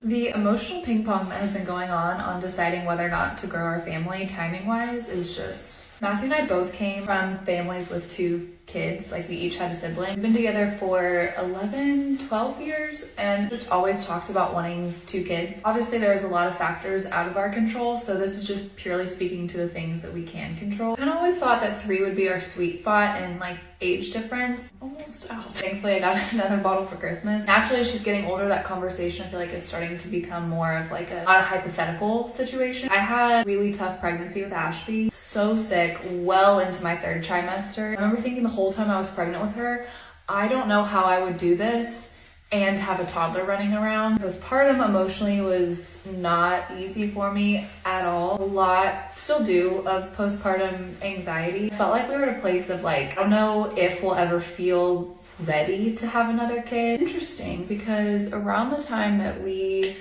The emotional ping pong that has been going on deciding whether or not to grow our family timing-wise is just... Matthew and I both came from families with 2 kids, like we each had a sibling. We've been together for 11, 12 years and just always talked about wanting 2 kids. Obviously there's a lot of factors out of our control, so this is just purely speaking to the things that we can control. I kind of always thought that 3 would be our sweet spot and like age difference. Almost out. Thankfully I got another bottle for Christmas. Naturally as she's getting older, that conversation I feel like is starting to become more of like not a hypothetical situation. I had a really tough pregnancy with Ashby, so sick, well into my 3rd trimester. I remember thinking the whole time I was pregnant with her, I don't know how I would do this and have a toddler running around. Postpartum emotionally was not easy for me at all. A lot, still do, of postpartum anxiety. I felt like we were at a place of like, I don't know if we'll ever feel ready to have another kid. Interesting, because around the time that we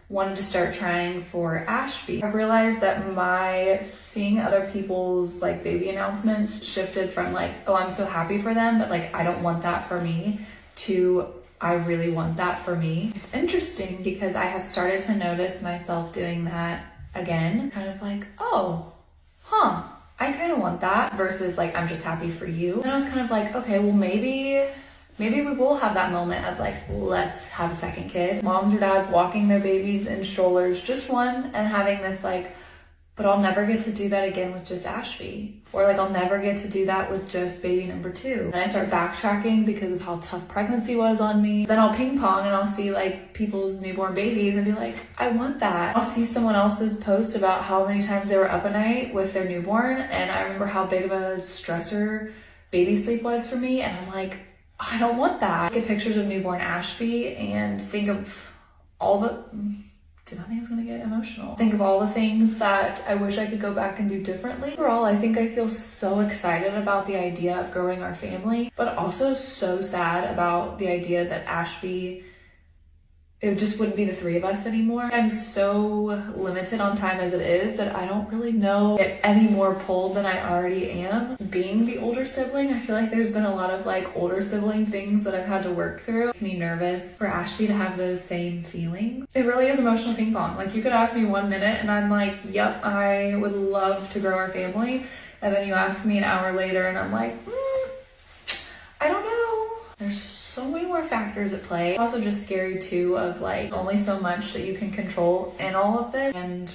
wanted to start trying for Ashby, I realized that my seeing other people's like baby announcements shifted from like, oh, I'm so happy for them, but like I don't want that for me, to I really want that for me. It's interesting because I have started to notice myself doing that again, kind of like, oh, I kind of want that, versus like, I'm just happy for you. And I was kind of like, okay, well maybe we will have that moment of like, let's have a second kid. Moms or dads walking their babies in strollers, just one, and having this like, but I'll never get to do that again with just Ashby. Or like, I'll never get to do that with just baby number 2. And I start backtracking because of how tough pregnancy was on me. Then I'll ping pong and I'll see like people's newborn babies and be like, I want that. I'll see someone else's post about how many times they were up at night with their newborn. And I remember how big of a stressor baby sleep was for me. And I'm like, I don't want that. I get pictures of newborn Ashby and think of all the... Did not think I was gonna get emotional. Think of all the things that I wish I could go back and do differently. Overall, I think I feel so excited about the idea of growing our family, but also so sad about the idea that Ashby, it just wouldn't be the 3 of us anymore. I'm so limited on time as it is that I don't really know get any more pulled than I already am. Being the older sibling, I feel like there's been a lot of like older sibling things that I've had to work through. It makes me nervous for Ashby to have those same feelings. It really is emotional ping pong. Like you could ask me 1 minute and I'm like, yep, I would love to grow our family. And then you ask me an hour later and I'm like, I don't know. There's so many more factors at play. Also just scary too of like only so much that you can control in all of this, and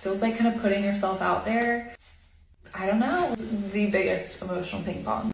feels like kind of putting yourself out there. I don't know. The biggest emotional ping pong.